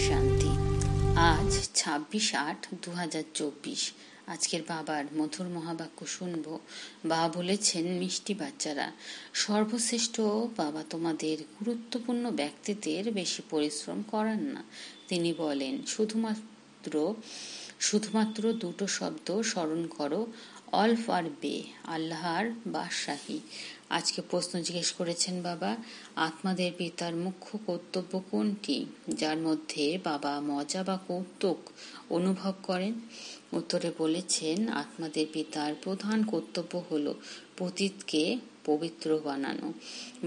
শান্তি। আজ 26/8/2024। আজকের বাবার মধুর মহাবাক্য শুনব। বাবা বলেছেন, মিষ্টি বাচ্চারা, সর্বশ্রেষ্ঠ বাবা তোমাদের গুরুত্বপূর্ণ ব্যক্তিদের বেশি পরিশ্রম করান না। তিনি বলেন, শুধুমাত্র দুটো শব্দ স্মরণ করো, অল্ফ আর বে, আল্লাহর বাদশাহী। আজকে প্রশ্ন জিজ্ঞেস করেছেন বাবা, আত্মাদের পিতার মুখ্য কর্তব্য কোনটি, যার মধ্যে বাবা মজা বা কৌতুক অনুভব করেন? উত্তরে বলেছেন, আত্মাদের পিতার প্রধান কর্তব্য হলো পতিতকে পবিত্র বানানো।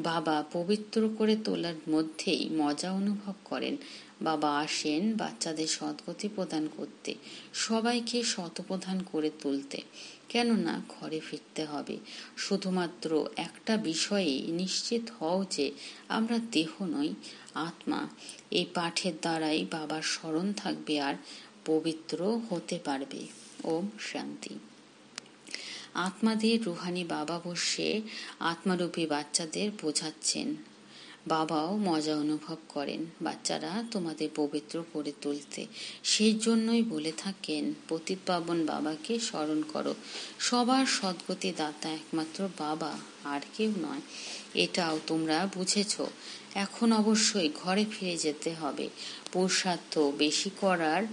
বাবা পবিত্র করে তোলার মধ্যেই মজা অনুভব করেন। বাবা আসেন বাচ্চাদের সদ্গতি প্রদান করতে, সবাইকে শতপ্রধান করে তুলতে। কেননা ঘরে ফিরতে হবে। শুধুমাত্র একটা বিষয়ে নিশ্চিত হও যে আমরা দেহ নই, আত্মা। এই পাঠের দ্বারাই বাবার স্মরণ থাকবে আর পবিত্র হতে পারবে। ওম শান্তি। আত্মাদের রুহানি বাবা বসে আত্মারূপী বাচ্চাদের বোঝাচ্ছেন। বাবাও মজা অনুভব করেন বাচ্চারা তোমাদের পবিত্র করে তুলতে। সেই জন্যই বলে থাকেন, পতিত পাবন বাবাকে স্মরণ করো। সবার সদ্গতি দাতা একমাত্র বাবা, আর কেউ নয়। এটাও তোমরা বুঝেছ। এখন অবশ্যই ঘরে ফিরে যেতে হবে। পুরুষার্থ বেশি করার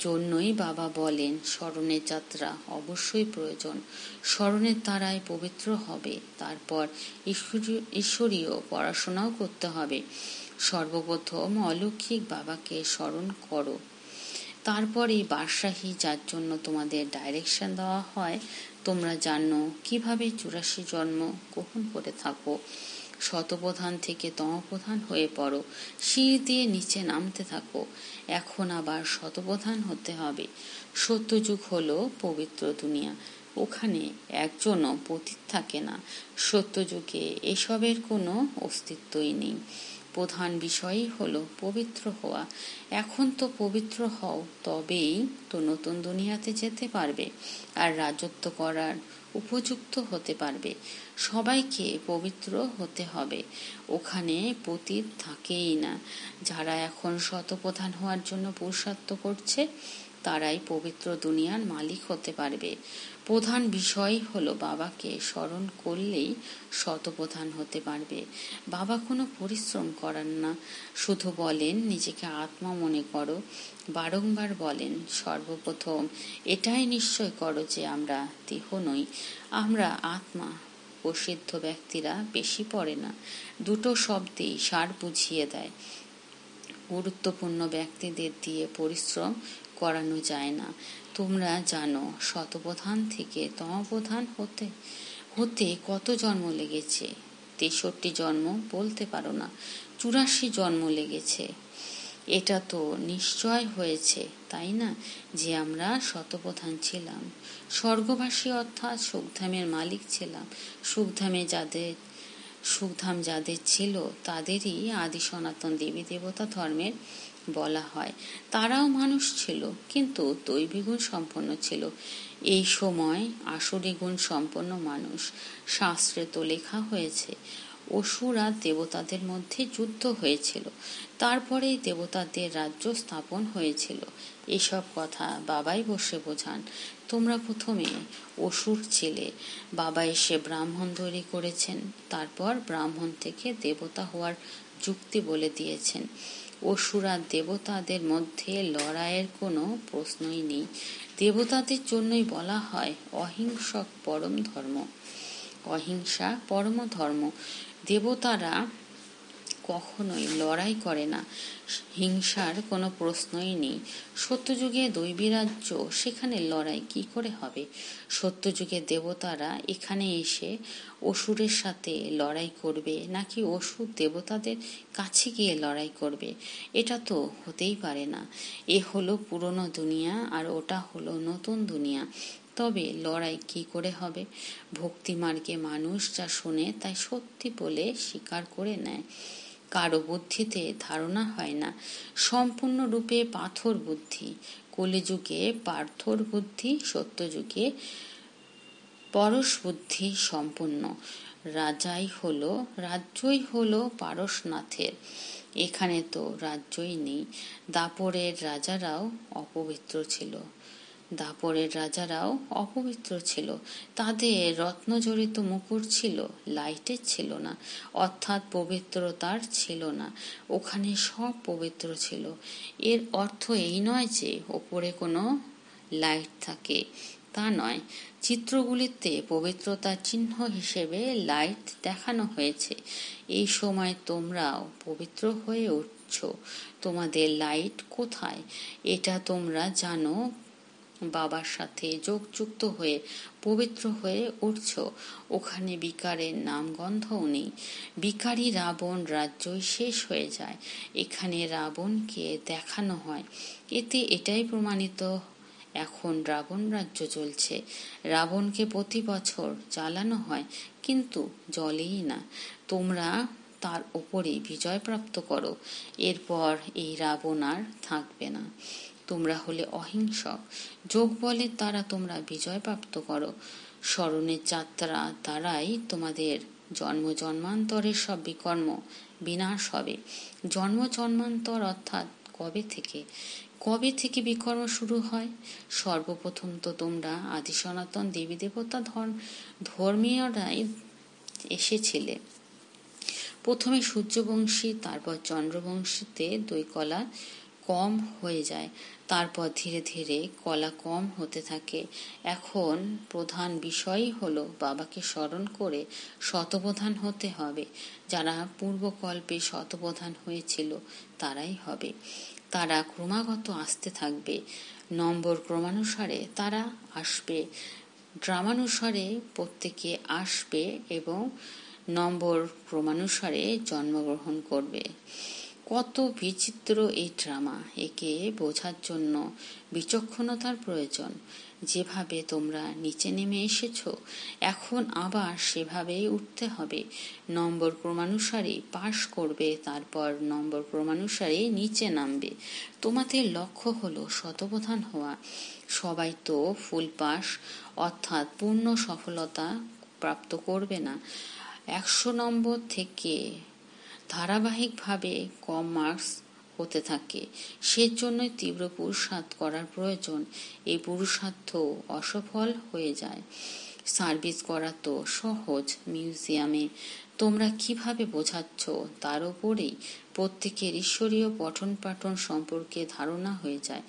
জন্যই বাবা বলেন, স্মরণের যাত্রা অবশ্যই প্রয়োজন। স্মরণের দ্বারাই পবিত্র হবে। তারপর ঈশ্বরীয় পড়াশোনাও করতে হবে। সর্বপ্রথম অলৌকিক বাবাকে স্মরণ করো। তারপর এই বাদশাহী, যার জন্য তোমাদের ডাইরেকশন দেওয়া হয়, তোমরা জানো কিভাবে 84 জন্ম গ্রহণ করে থাকো। শতপ্রধান থেকে তমপ্রধান হয়ে পড়ো, সিঁড়ি দিয়ে নিচে নামতে থাকো। এখন আবার শতপ্রধান হতে হবে। সত্যযুগ হলো পবিত্র দুনিয়া। ওখানে একজনও পতিত থাকে না। সত্যযুগে এসবের কোনো অস্তিত্বই নেই। প্রধান বিষয়ই হলো পবিত্র হওয়া। এখন তো পবিত্র হও, তবেই তো নতুন দুনিয়াতে যেতে পারবে আর রাজত্ব করার উপযুক্ত হতে পারবে। সবাইকে পবিত্র হতে হবে। ওখানে পতিত থাকেই না। যারা এখন শতপ্রধান হওয়ার জন্য পুরুষার্থ করছে, তারাই পবিত্র দুনিয়ার মালিক হতে পারবে। প্রধান বিষয় হলো বাবাকে স্মরণ করলেই শতপ্রধান হতে পারবে। বাবা কোনো পরিশ্রম করান না, শুধু বলেন নিজেকে আত্মা মনে করো। বারংবার বলেন, সর্বপ্রথম এটাই নিশ্চয় করো যে আমরা দেহ নই, আমরা আত্মা। প্রসিদ্ধ ব্যক্তিরা বেশি পড়ে না, দুটো শব্দেই সার বুঝিয়ে দেয়। গুরুত্বপূর্ণ ব্যক্তিদের দিয়ে পরিশ্রম করানো যায় না। তোমরা জানো, শতপ্রধান থেকে তমপ্রধান হতে হতে কত জন্ম লেগেছে। 63 জন্ম বলতে পারো না, 84 জন্ম লেগেছে। এটা তো নিশ্চয় হয়েছে, তাই না, যে আমরা শতপ্রধান ছিলাম, স্বর্গবাসী অর্থাৎ সুখধামের মালিক ছিলাম। সুখধাম যাদের ছিল, তাদেরই আদি সনাতন দেবী দেবতা ধর্মের বলা হয়। তারাও মানুষ ছিল, কিন্তু দৈবী গুণ সম্পন্ন ছিল। এই সময় আসুরি গুণ সম্পন্ন মানুষ। শাস্ত্রে তো লেখা হয়েছে, অসুর আর দেবতাদের মধ্যে যুদ্ধ হয়েছিল, তারপরেই দেবতাদের রাজ্য স্থাপন হয়েছিল। এসব কথা বাবাই বসে বোঝান। তোমরা প্রথমে অসুর ছিলে, বাবা এসে ব্রাহ্মণ তৈরি করেছেন। তারপর ব্রাহ্মণ থেকে দেবতা হওয়ার যুক্তি বলে দিয়েছেন। অসুর আর দেবতাদের মধ্যে লড়াইয়ের কোনো প্রশ্নই নেই। দেবতাদের জন্যই বলা হয় অহিংসক পরম ধর্ম, অহিংসা পরম ধর্ম। দেবতারা কখনোই লড়াই করে না, হিংসার কোনো প্রশ্নই নেই। সত্যযুগে দৈবী রাজ্য, সেখানে লড়াই কি করে হবে? সত্যযুগে দেবতারা এখানে এসে অসুরের সাথে লড়াই করবে, নাকি অসুর দেবতাদের কাছে গিয়ে লড়াই করবে? এটা তো হতেই পারে না। এ হলো পুরনো দুনিয়া আর ওটা হলো নতুন দুনিয়া। তবে লড়াই কি করে হবে? ভক্তি মার্গে মানুষ যা শোনে তাই সত্যি বলে স্বীকার করে নেয়। কারো বুদ্ধিতে ধারণা হয় না, সম্পূর্ণরূপে পাথর বুদ্ধি। কলিযুগে পাথর বুদ্ধি, সত্যযুগে পরশ বুদ্ধি সম্পূর্ণ। রাজ্যই হলো পারশনাথের। এখানে তো রাজ্যই নেই। দাপরের রাজারাও অপবিত্র ছিল। তাদের রত্নজড়িত মুকুট ছিল, লাইটের ছিল না, অর্থাৎ পবিত্রতার ছিল না। ওখানে সব পবিত্র ছিল। এর অর্থ এই নয় যে ওপরে কোনো লাইট থাকে, তা নয়। চিত্রগুলিতে পবিত্রতার চিহ্ন হিসেবে লাইট দেখানো হয়েছে। এই সময় তোমরাও পবিত্র হয়ে উঠছ। তোমাদের লাইট কোথায় এটা তোমরা জানো। বাবার সাথে যোগযুক্ত হয়ে পবিত্র হয়ে উঠছ। ওখানে বিকারের নামগন্ধও নেই। বিকারী রাবণ রাজ্যই শেষ হয়ে যায়। এখানে রাবণকে দেখানো হয়। এতে এটাই প্রমাণিত এখন রাবণ রাজ্য চলছে। রাবণকে প্রতি বছর জ্বালানো হয়, কিন্তু জ্বলেই না। তোমরা তার ওপরে বিজয় প্রাপ্ত করো। এরপর এই রাবণ আর থাকবে না। তোমরা হলে অহিংসক। যোগ বলের দ্বারা তোমরা বিজয় প্রাপ্ত করো। স্মরণের যাত্রা দ্বারাই তোমাদের জন্ম জন্মান্তরের সব বিকর্ম বিনাশ হবে। জন্ম জন্মান্তর অর্থাৎ কবে থেকে বিকর্ম শুরু হয়? সর্বপ্রথম তো তোমরা আদি সনাতন দেবী দেবতা ধর্মীয়রাই এসেছিলে। প্রথমে সূর্যবংশী, তারপর চন্দ্রবংশীতে 2 কলা কম হয়ে যায়। তারপর ধীরে ধীরে কলা কম হতে থাকে। এখন প্রধান বিষয়ই হলো বাবাকে স্মরণ করে শতপ্রধান হতে হবে। যারা পূর্বকল্পে শতপ্রধান হয়েছিল তারাই হবে। তারা ক্রমাগত আসতে থাকবে। নম্বর ক্রমানুসারে তারা আসবে। ড্রামানুসারে প্রত্যেকে আসবে এবং নম্বর ক্রমানুসারে জন্মগ্রহণ করবে। কত বিচিত্র এই ড্রামা! একে বোঝার জন্য বিচক্ষণতার প্রয়োজন। যেভাবে তোমরা নিচে নেমে এসেছ, এখন আবার সেভাবেই উঠতে হবে। নম্বর ক্রমানুসারে পাশ করবে, তারপর নম্বর ক্রমানুসারে নিচে নামবে। তোমাদের লক্ষ্য হলো শতপ্রধান হওয়া। সবাই তো ফুল পাস অর্থাৎ পূর্ণ সফলতা প্রাপ্ত করবে না। 100 নম্বর থেকে ধারাবাহিকভাবে কম মার্কস হতে থাকে। সেজন্যই তীব্র পুরুষার্থ করার প্রয়োজন। এই পুরুষার্থ অসফল হয়ে যায়। সার্ভিস করা তো সহজ। মিউজিয়ামে তোমরা কিভাবে বোঝাচ্ছ তার উপরেই প্রত্যেকের ঈশ্বরীয় পঠন পাঠন সম্পর্কে ধারণা হয়ে যায়।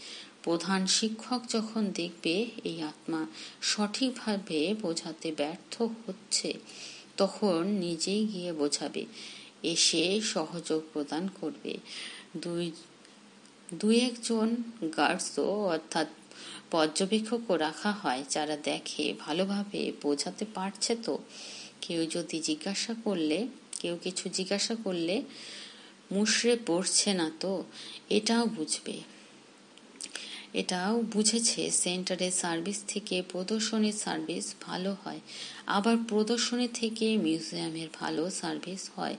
প্রধান শিক্ষক যখন দেখবে এই আত্মা সঠিকভাবে বোঝাতে ব্যর্থ হচ্ছে, তখন নিজেই গিয়ে বোঝাবে, এসে সহযোগ প্রদান করবে। দুই একজন গার্ডসও অর্থাৎ পর্যবেক্ষকও রাখা হয়, যারা দেখে ভালোভাবে বোঝাতে পারছে তো। কেউ কিছু জিজ্ঞাসা করলে মুষড়ে পড়ছে না তো, এটাও বুঝেছে। সেন্টারের সার্ভিস থেকে প্রদর্শনীর সার্ভিস ভালো হয়, আবার প্রদর্শনী থেকে মিউজিয়ামের ভালো সার্ভিস হয়।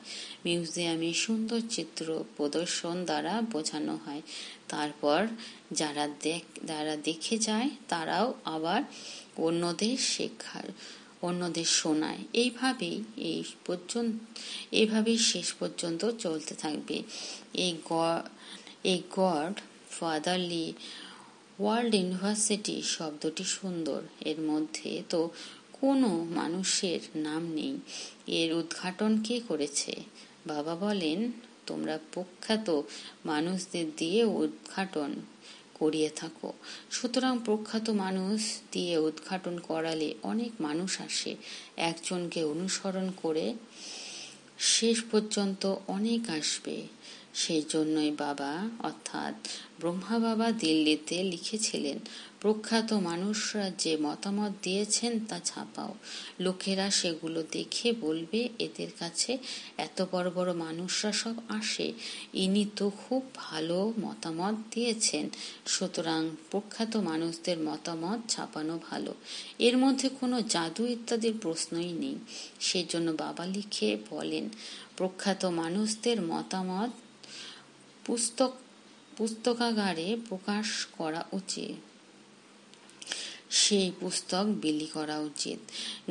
মিউজিয়ামে সুন্দর চিত্র প্রদর্শন দ্বারা বোঝানো হয়। তারপর যারা দেখে যায় তারাও আবার অন্যদের শোনায়। এইভাবেই শেষ পর্যন্ত চলতে থাকবে। এই গড ফাদারলি ওয়ার্ল্ড ইউনিভার্সিটি শব্দটি সুন্দর। এর মধ্যে তো কোনো মানুষের নাম নেই। এর উদ্ঘাটন কে করেছে? বাবা বলেন, তোমরা প্রখ্যাত মানুষদের দিয়ে উদ্ঘাটন করিয়ে থাকো। সুতরাং প্রখ্যাত মানুষ দিয়ে উদ্ঘাটন করালে অনেক মানুষ আসে। একজনকে অনুসরণ করে শেষ পর্যন্ত অনেক আসবে। সেই জন্যই বাবা অর্থাৎ ব্রহ্মা বাবা দিল্লিতে লিখেছিলেন, প্রখ্যাত মানুষরা যে মতামত দিয়েছেন তা ছাপাও। লোকেরা সেগুলো দেখে বলবে, এদের কাছে এত বড় বড় মানুষরা সব আসে, ইনি তো খুব ভালো মতামত দিয়েছেন। সুতরাং প্রখ্যাত মানুষদের মতামত ছাপানো ভালো। এর মধ্যে কোনো জাদু ইত্যাদির প্রশ্নই নেই। সেজন্য বাবা লিখে বলেন, প্রখ্যাত মানুষদের মতামত পুস্তকাগারে প্রকাশ করা উচিত। সেই পুস্তক বিলি করা উচিত।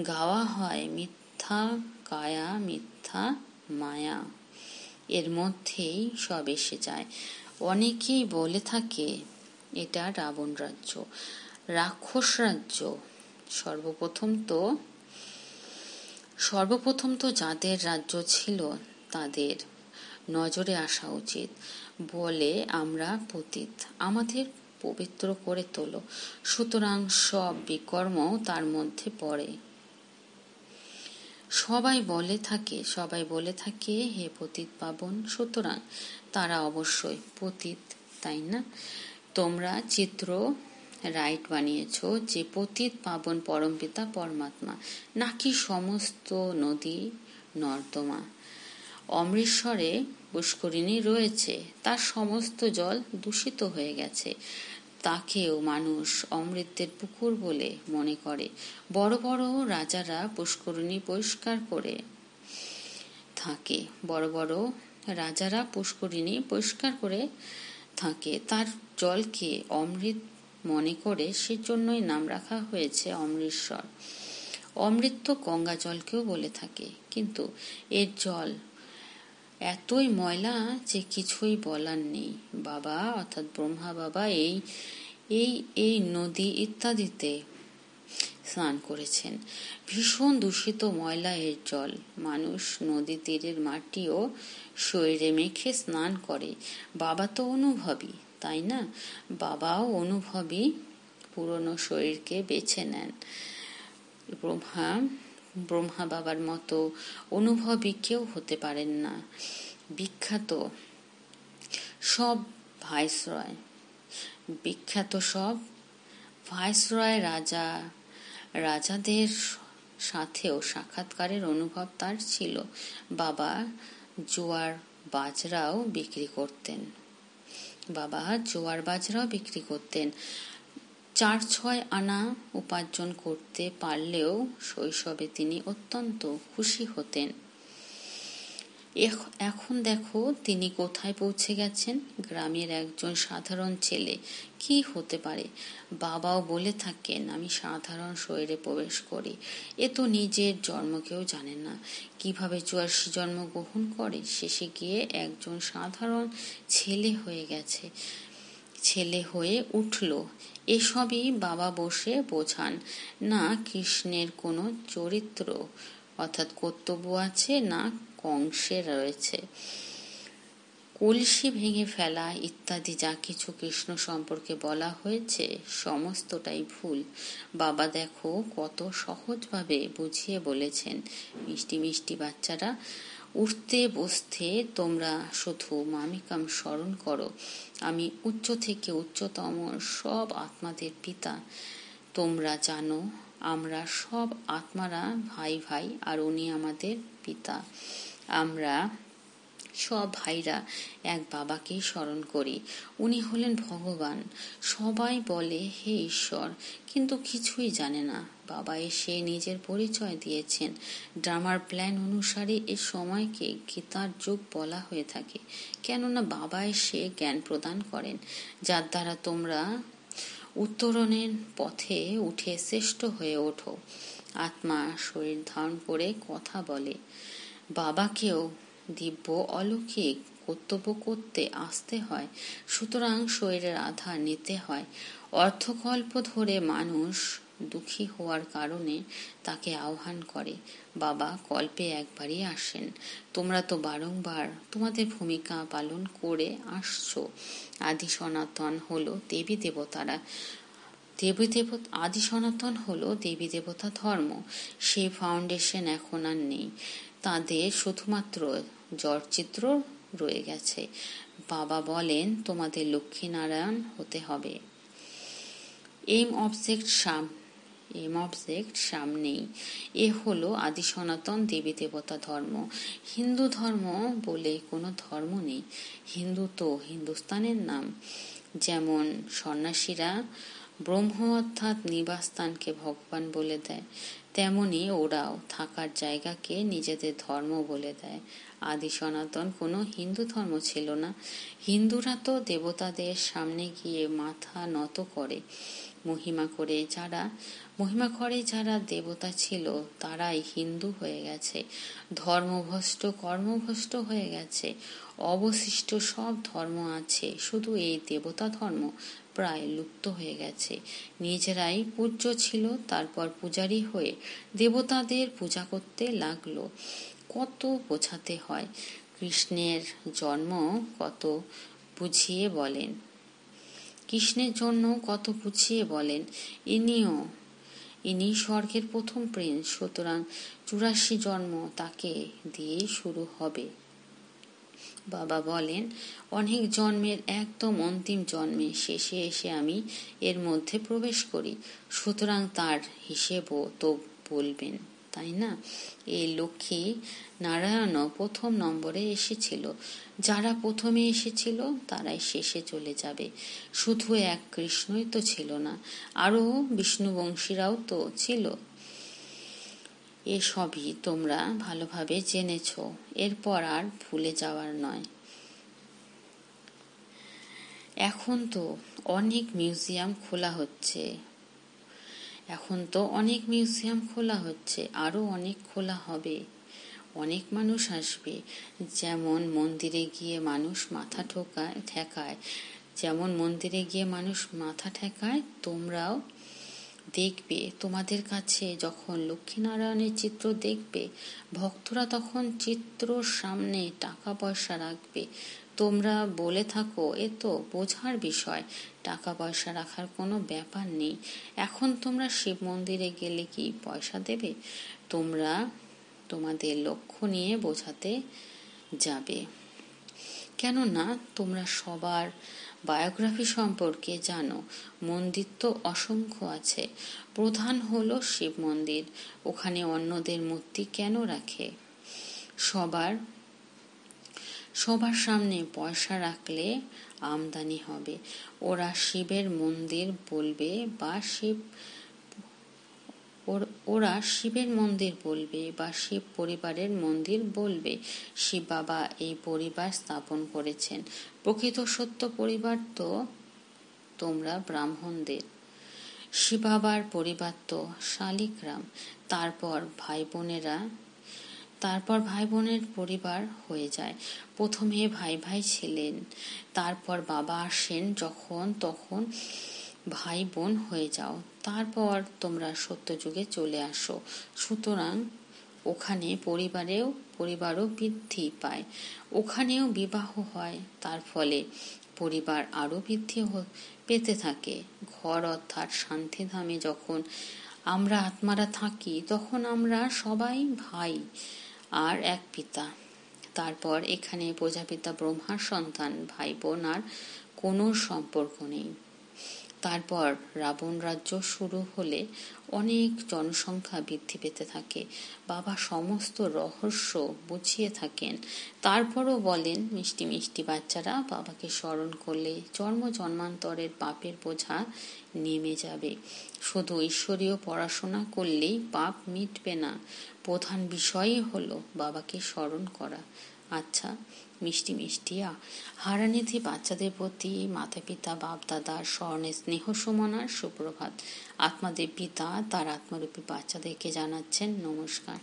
গাওয়া হয় মিথ্যা মিথ্যা কায়া মিথ্যা মায়া, এর মধ্যেই সব এসে যায়। অনেকেই বলে থাকে এটা রাবণ রাজ্য, রাক্ষস রাজ্য। সর্বপ্রথম তো যাদের রাজ্য ছিল তাদের নজরে আসা উচিত। বলে আমরা পতিত, আমাদের পবিত্র করে তোলো। সুতরাং সব বিকর্ম তার মধ্যে পড়ে। সবাই বলে থাকে হে পতিত পাবন, সুতরাং তারা অবশ্যই পতিত, তাই না? তোমরা চিত্র রাইট বানিয়েছ যে পতিত পাবন পরমপিতা পরমাত্মা, নাকি সমস্ত নদী নর্দমা। অমৃতসরে পুষ্করিণী রয়েছে, তার সমস্ত জল দূষিত হয়ে গেছে, তাকেও মানুষ অমৃতের পুকুর বলে মনে করে। বড় বড় রাজারা পুষ্করিণী পরিষ্কার করে থাকে, তার জলকে অমৃত মনে করে, সেজন্যই নাম রাখা হয়েছে অমৃতসর। অমৃত তো গঙ্গা জলকেও বলে থাকে, কিন্তু এর জল এতই ময়লা যে কিছুই বলার নেই। বাবা অর্থাৎ ব্রহ্মা বাবা এই নদী ইত্যাদিতে স্নান করেছেন। ভীষণ দূষিত ময়লা এর জল। মানুষ নদী তীরের মাটিও শরীরে মেখে স্নান করে। বাবা তো অনুভবী, তাই না? বাবাও অনুভবী, পুরনো শরীরকে বেছে নেন। ব্রহ্মা বাবার মতো অনুভবী কেউ হতে পারেন না। বিখ্যাত সব ভাইসরয় রাজাদের সাথেও সাক্ষাৎকারের অনুভব তার ছিল। বাবা জোয়ার বাজরাও বিক্রি করতেন। 4-6 আনা উপার্জন করতে পারলেও শৈশবে তিনি অত্যন্ত খুশি হতেন। এখন দেখো তিনি কোথায় পৌঁছে গেছেন। গ্রামের একজন সাধারণ ছেলে কি হতে পারে। বাবাও বলে থাকেন আমি সাধারণ শরীরে প্রবেশ করি। এ তো নিজের জন্মকেও জানে না, কিভাবে 84 জন্ম গ্রহণ করে শেষে গিয়ে একজন সাধারণ ছেলে হয়ে উঠল। এসবই বাবা বসে বোঝান না। কৃষ্ণের কোনো চরিত্র অর্থাৎ কর্তব্য আছে না কংসে রয়েছে। কলসি ভেঙে ফেলা ইত্যাদি যা কিছু কৃষ্ণ সম্পর্কে বলা হয়েছে সমস্তটাই ভুল। বাবা দেখো কত সহজভাবে বুঝিয়ে বলেছেন। মিষ্টি মিষ্টি বাচ্চারা, উঠতে বসতে তোমরা শুধু মামিকাম স্মরণ করো। আমি উচ্চ থেকে উচ্চতম সব আত্মাদের পিতা। তোমরা জানো আমরা সব আত্মারা ভাই ভাই, আর উনি আমাদের পিতা। আমরা সব ভাইরা এক বাবাকেই স্মরণ করি, উনি হলেন ভগবান। সবাই বলে হে ঈশ্বর, কিন্তু কিছুই জানে না। বাবা এসে নিজের পরিচয় দিয়েছেন। ড্রামার প্ল্যান অনুসারে এ সময়কে গীতার যুগ বলা হয়ে থাকে, কেননা বাবা এসে জ্ঞান প্রদান করেন, যার দ্বারা তোমরা উত্তরণের পথে উঠে শ্রেষ্ঠ হয়ে ওঠো। আত্মা শরীর ধারণ করে কথা বলে। বাবাকেও দিব্য অলৌকিক কর্তব্য করতে আসতে হয়, সুতরাং শরীরের আধার নিতে হয়। অর্ধকল্প ধরে মানুষ দুঃখী হওয়ার কারণে তাকে আহ্বান করে। বাবা কল্পে একবারই আসেন। তোমরা তো বারংবার তোমাদের ভূমিকা পালন করে আসছো। আদি সনাতন হলো দেবী দেবতা ধর্ম। সেই ফাউন্ডেশন এখন আর নেই, তাদের শুধুমাত্র জড়চিত্র রয়ে গেছে। বাবা বলেন তোমাদের লক্ষ্মীনারায়ণ হতে হবে। এম অবজেক্ট সামনেই। এ হলো আদি সনাতন দেবী দেবতা ধর্ম। হিন্দু ধর্ম বলে কোনো ধর্ম নেই। হিন্দু তো হিন্দুস্তানের নাম। যেমন সন্ন্যাসীরা ব্রহ্ম অর্থাৎ নিবাসস্থানকে ভগবান বলে দেয়, তেমনি ওরাও থাকার জায়গাকে নিজেদের ধর্ম বলে দেয়। আদি সনাতন কোনো হিন্দু ধর্ম ছিল না। হিন্দুরা তো দেবতাদের সামনে গিয়ে মাথা নত করে, মহিমা করে যারা দেবতা ছিল তারাই হিন্দু হয়ে গেছে, ধর্মভ্রষ্ট কর্মভ্রষ্ট হয়ে গেছে। অবশিষ্ট সব ধর্ম আছে, শুধু এই দেবতা ধর্ম প্রায় লুপ্ত হয়ে গেছে। নিজেরাই পূজ্য ছিল, তারপর পূজারী হয়ে দেবতাদের পূজা করতে লাগলো। কত বোঝাতে হয়। কৃষ্ণের জন্ম কত বুঝিয়ে বলেন। ইনি স্বর্গের প্রথম প্রিন্স, সুতরাং 84 জন্ম তাকে দিয়েই শুরু হবে। বাবা বলেন, অনেক জন্মের একদম অন্তিম জন্মে শেষে এসে আমি এর মধ্যে প্রবেশ করি, সুতরাং তার হিসেবও তো বলবেন, তাই না? এই লক্ষ্মী নারায়ণও প্রথম নম্বরে এসেছিল। যারা প্রথমে এসেছিল তারাই শেষে চলে যাবে। শুধু এক কৃষ্ণই তো ছিল না, আরো বিষ্ণুবংশীরাও তো ছিল। এসবই তোমরা ভালোভাবে জেনেছ, এরপর আর ভুলে যাওয়ার নয়। এখন তো অনেক মিউজিয়াম খোলা হচ্ছে, আরো অনেক খোলা হবে। অনেক মানুষ আসবে। যেমন মন্দিরে গিয়ে মানুষ মাথা ঠেকায়, তোমরাও দেখবে। তোমাদের কাছে যখন লক্ষ্মীনারায়ণের চিত্র দেখবে, ভক্তরা তখন চিত্রর সামনে টাকা পয়সা রাখবে। তোমরা বলে থাকো, এ তো বোঝার বিষয়, টাকা পয়সা রাখার কোনো ব্যাপার নেই। এখন তোমরা শিব মন্দিরে গেলে কি পয়সা দেবে? তোমরা তোমাদের লক্ষ্য নিয়ে বোঝাতে যাবে। কেননা তোমরা সবার বায়োগ্রাফি সম্পর্কে জানো। মন্দির তো অসংখ্য আছে, প্রধান হলো শিব মন্দির। ওখানে অন্যদের মূর্তি কেন রাখে? সবার সামনে পয়সা রাখলে আমদানি হবে। ওরা শিবের মন্দির বলবে বা শিব পরিবারের মন্দির বলবে। শিব বাবা এই পরিবার স্থাপন করেছেন। প্রকৃত সত্য পরিবার তো তোমরা ব্রাহ্মণদের। শিব বাবার পরিবার তো শালিগ্রাম। তারপর ভাই বোনের পরিবার হয়ে যায়। প্রথমে ভাই ছিলেন, তারপর বাবা আসেন, যখন তখন ভাই বোন হয়ে যাও। তারপর তোমরা সত্যযুগে চলে আসো। সুতরাং ওখানে পরিবারও বৃদ্ধি পায়, ওখানেও বিবাহ হয়। তার ফলে পরিবার আরো বৃদ্ধি পেতে থাকে। ঘর অর্থাৎ শান্তিধামে যখন আমরা আত্মারা থাকি, তখন আমরা সবাই ভাই আর এক পিতা। তারপর এখানে প্রজাপিতা ব্রহ্মার সন্তান, ভাই বোন আর কোনো সম্পর্ক নেই। তারপর রাবণ রাজ্য শুরু হলে অনেক জনসংখ্যা বৃদ্ধি পেতে থাকে। বাবা সমস্ত রহস্য বুঝিয়ে থাকেন। তারপরও বলেন, মিষ্টি মিষ্টি বাচ্চারা বাবাকে স্মরণ করলে জন্মান্তরের পাপের বোঝা নেমে যাবে। শুধু ঈশ্বরীয় পড়াশোনা করলেই পাপ মিটবে না। প্রধান বিষয়ই হলো বাবাকে স্মরণ করা। আচ্ছা মিষ্টি হারানিধি বাচ্চাদের প্রতি মাতা পিতা বাপ দাদার স্মরণে স্নেহ সুমনার সুপ্রভাত। আত্মাদের পিতা তার আত্মরূপী বাচ্চাদেরকে জানাচ্ছেন নমস্কার।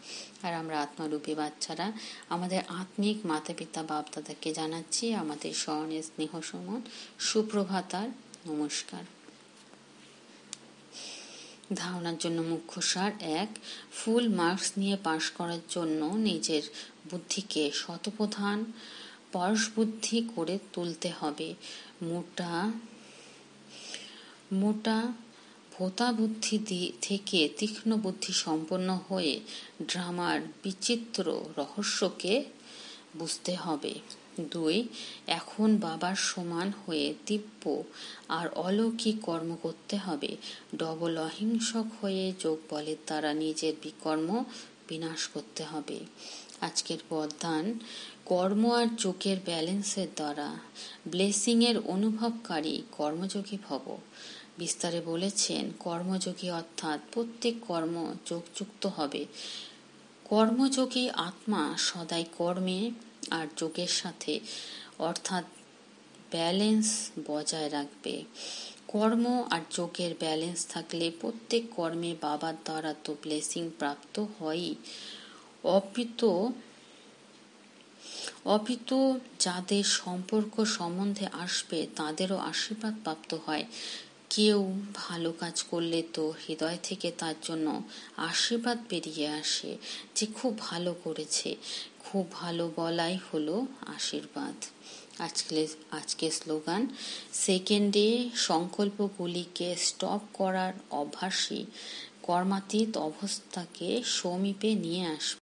আর আমরা আত্মারূপী বাচ্চারা আমাদের আত্মিক মাতা পিতা বাপ দাদাকে জানাচ্ছি আমাদের স্মরণে স্নেহ সুমন সুপ্রভাত আর নমস্কার। ধারণার জন্য মুখ্য সার: 1. ফুল মার্কস নিয়ে পাশ করার জন্য নিজের বুদ্ধিকে শতপ্রধান পরশবুদ্ধি করে তুলতে হবে। মোটা ভোতা বুদ্ধি থেকে তীক্ষ্ণ বুদ্ধি সম্পন্ন হয়ে ড্রামার বিচিত্র রহস্যকে বুঝতে হবে। 2. এখন বাবার সমান হয়ে দিব্য আর অলৌকিক কর্ম করতে হবে। ডবল অহিংসক হয়ে যোগ বলের দ্বারা নিজের বিকর্ম বিনাশ করতে হবে। আজকের বরদান: কর্ম আর যোগের ব্যালেন্সের দ্বারা ব্লেসিংয়ের অনুভবকারী কর্মযোগী ভব। বিস্তারে বলেছেন, কর্মযোগী অর্থাৎ প্রত্যেক কর্ম যোগযুক্ত হবে। কর্মযোগী আত্মা সদাই কর্মে আর যোগের সাথে অর্থাৎ ব্যালেন্স বজায় রাখবে। কর্ম আর যোগের ব্যালেন্স থাকলে প্রত্যেক কর্মে বাবার দ্বারা তো ব্লেসিং প্রাপ্ত হয়ই, অপিত যাদের সম্পর্ক সম্বন্ধে আসবে তাদেরও আশীর্বাদ প্রাপ্ত হয়। কেউ ভালো কাজ করলে তো হৃদয় থেকে তার জন্য আশীর্বাদ বেরিয়ে আসে যে খুব ভালো করেছে। খুব ভালো বলাই হলো আশীর্বাদ। আজকে স্লোগান, সেকেন্ডে সংকল্পগুলিকে স্টপ করার অভ্যাসই কর্মাতীত অবস্থাকে সমীপে নিয়ে আসবে।